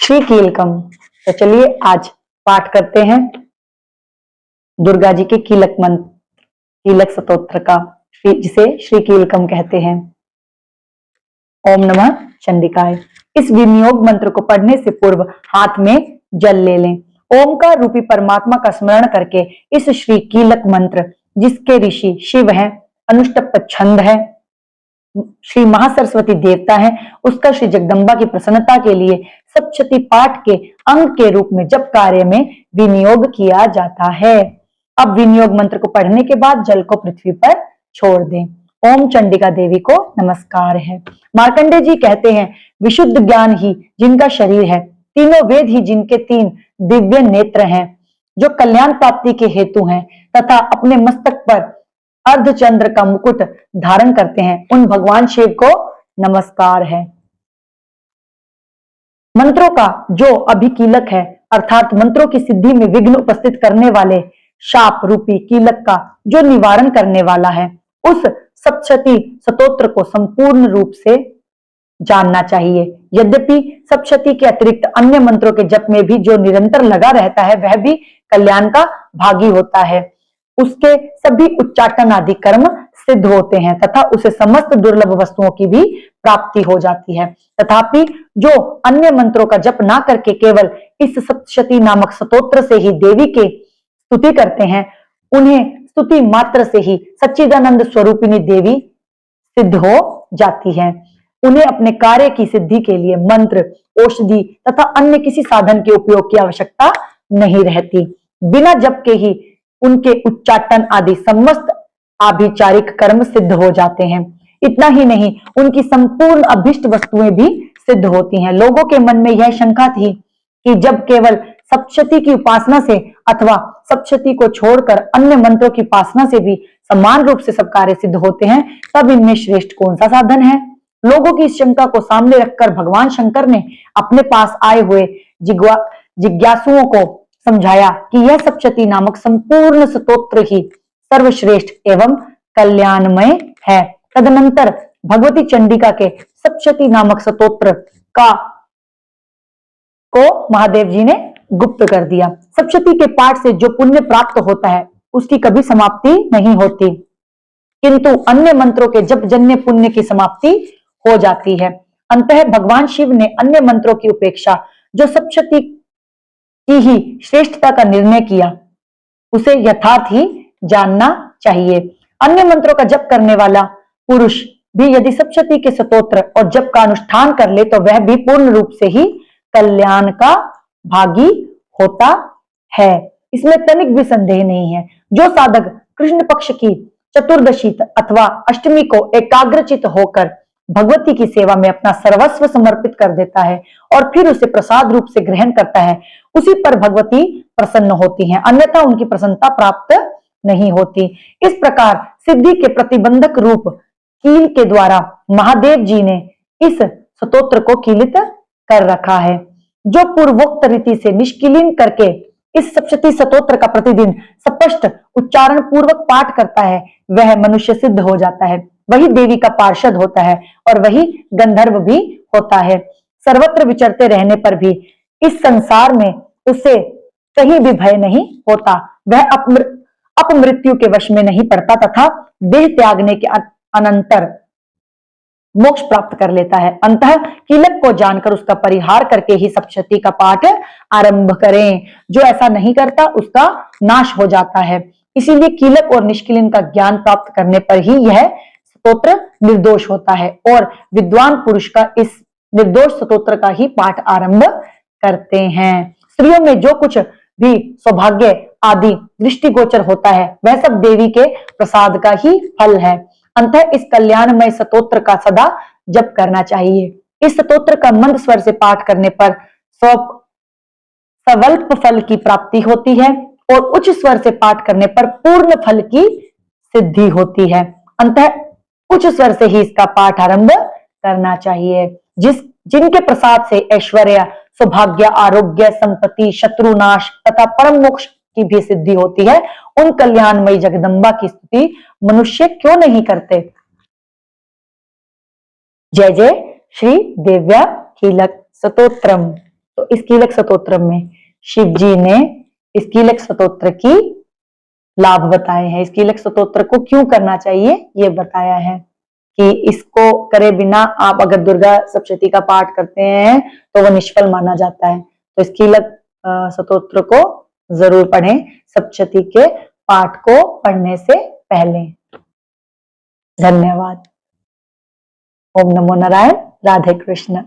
श्री कीलकम। तो चलिए आज पाठ करते हैं दुर्गा जी के कीलक मंत्र, कीलक स्तोत्र का, जिसे श्री कीलकम कहते हैं। ओम नमः चंडिकाय। इस विनियोग मंत्र को पढ़ने से पूर्व हाथ में जल ले लें। ओमकार रूपी परमात्मा का स्मरण करके इस श्री कीलक मंत्र, जिसके ऋषि शिव हैं, अनुष्टप छंद है, श्री महासरस्वती देवता है, उसका श्री जगदम्बा की प्रसन्नता के लिए सप्तशती पाठ के अंग के रूप में जप कार्य में विनियोग किया जाता है। अब विनियोग मंत्र को पढ़ने के बाद जल को पृथ्वी पर छोड़ दें। ओम चंडिका देवी को नमस्कार है। मार्कंडेय जी कहते हैं, विशुद्ध ज्ञान ही जिनका शरीर है, तीनों वेद ही जिनके तीन दिव्य नेत्र हैं, जो कल्याण प्राप्ति के हेतु हैं तथा अपने मस्तक पर अर्धचंद्र का मुकुट धारण करते हैं, उन भगवान शिव को नमस्कार है। मंत्रों का जो अभिकीलक है, अर्थात मंत्रों की सिद्धि में विघ्न उपस्थित करने वाले शाप रूपी कीलक का जो निवारण करने वाला है, उस सप्तशती स्तोत्र को संपूर्ण रूप से जानना चाहिए। यद्यपि सप्तशती के अतिरिक्त अन्य मंत्रों के जप में भी जो निरंतर लगा रहता है, वह भी कल्याण का भागी होता है। उसके सभी उच्चाटन आदि कर्म सिद्ध होते हैं तथा उसे समस्त दुर्लभ वस्तुओं की भी प्राप्ति हो जाती है। तथापि जो अन्य मंत्रों का जप ना करके केवल इस सप्तशती नामक स्तोत्र से ही देवी के स्तुति करते हैं, उन्हें स्तुति मात्र से ही सच्चिदानंद स्वरूपिणी देवी सिद्ध हो जाती है। उन्हें अपने कार्य की सिद्धि के लिए मंत्र, औषधि तथा अन्य किसी साधन के उपयोग की आवश्यकता नहीं रहती। बिना जप के ही उनके उच्चाटन आदि समस्त आभिचारिक कर्म सिद्ध हो जाते हैं। इतना ही नहीं, उनकी संपूर्ण अभिष्ट वस्तुएं भी सिद्ध होती हैं। लोगों के मन में यह शंका थी कि जब केवल सप्तशती की उपासना से अथवा सप्तशती को छोड़कर अन्य मंत्रों की उपासना से भी समान रूप से सब कार्य सिद्ध होते हैं, तब इनमें श्रेष्ठ कौन सा साधन है। लोगों की इस शंका को सामने रखकर भगवान शंकर ने अपने पास आए हुए जिज्ञासुओं को समझाया कि यह सप्तशती नामक संपूर्ण स्तोत्र ही सर्वश्रेष्ठ एवं कल्याणमय है। तदनंतर भगवती चंडिका के सप्तशती नामक स्तोत्र को महादेव जी ने गुप्त कर दिया। सप्तशती के पाठ से जो पुण्य प्राप्त होता है, उसकी कभी समाप्ति नहीं होती, किंतु अन्य मंत्रों के जप जन्य पुण्य की समाप्ति हो जाती है। अंततः भगवान शिव ने अन्य मंत्रों की उपेक्षा जो सप्तशती की ही श्रेष्ठता का निर्णय किया, उसे यथार्थ ही जानना चाहिए। अन्य मंत्रों का जप करने वाला पुरुष भी यदि सप्तशती के स्तोत्र और जप का अनुष्ठान कर ले, तो वह भी पूर्ण रूप से ही कल्याण का भागी होता है। इसमें तनिक भी संदेह नहीं है। जो साधक कृष्ण पक्ष की चतुर्दशी अथवा अष्टमी को एकाग्रचित होकर भगवती की सेवा में अपना सर्वस्व समर्पित कर देता है और फिर उसे प्रसाद रूप से ग्रहण करता है, उसी पर भगवती प्रसन्न होती हैं, अन्यथा उनकी प्रसन्नता प्राप्त नहीं होती। इस प्रकार सिद्धि के प्रतिबंधक रूप कील के द्वारा महादेव जी ने इस स्तोत्र को कीलित कर रखा है। जो पूर्वोक्त रीति से निष्कीलिन करके इस सप्तशती स्तोत्र का प्रतिदिन स्पष्ट उच्चारण पूर्वक पाठ करता है, वह मनुष्य सिद्ध हो जाता है, वही देवी का पार्षद होता है और वही गंधर्व भी होता है। सर्वत्र विचरते रहने पर भी इस संसार में उसे कहीं भी भय नहीं होता। वह अपमृत्यु के वश में नहीं पड़ता तथा देह त्यागने के अनंतर मोक्ष प्राप्त कर लेता है। अंतः कीलक को जानकर उसका परिहार करके ही सप्तशती का पाठ आरंभ करें। जो ऐसा नहीं करता, उसका नाश हो जाता है। इसीलिए कीलक और निष्कीलन का ज्ञान प्राप्त करने पर ही यह स्तोत्र निर्दोष होता है और विद्वान पुरुष का इस निर्दोष स्तोत्र का ही पाठ आरंभ करते हैं। स्त्रियों में जो कुछ भी सौभाग्य आदि दृष्टिगोचर होता है, वह सब देवी के प्रसाद का ही फल है। अंतः इस कल्याणमय स्तोत्र का सदा जप करना चाहिए। इस स्तोत्र का मंद स्वर से पाठ करने पर स्वल्प फल की प्राप्ति होती है और उच्च स्वर से पाठ करने पर पूर्ण फल की सिद्धि होती है। अंतः उच्च स्वर से ही इसका पाठ आरंभ करना चाहिए। जिनके प्रसाद से ऐश्वर्य, सौभाग्य, आरोग्य, संपत्ति, शत्रुनाश तथा परम मोक्ष की भी सिद्धि होती है, उन कल्याणमयी जगदम्बा की स्तुति मनुष्य क्यों नहीं करते। जय जय श्री देव्या कीलक स्तोत्रम। तो इस कीलक स्तोत्र में शिव जी ने इस कीलक स्तोत्र की लाभ बताए हैं। इस कीलक स्तोत्र को क्यों करना चाहिए ये बताया है कि इसको करे बिना आप अगर दुर्गा सप्तशती का पाठ करते हैं तो वो निष्फल माना जाता है। तो इस कीलक स्तोत्र को जरूर पढ़ें सप्तशती के पाठ को पढ़ने से पहले। धन्यवाद। ओम नमो नारायण। राधे कृष्ण।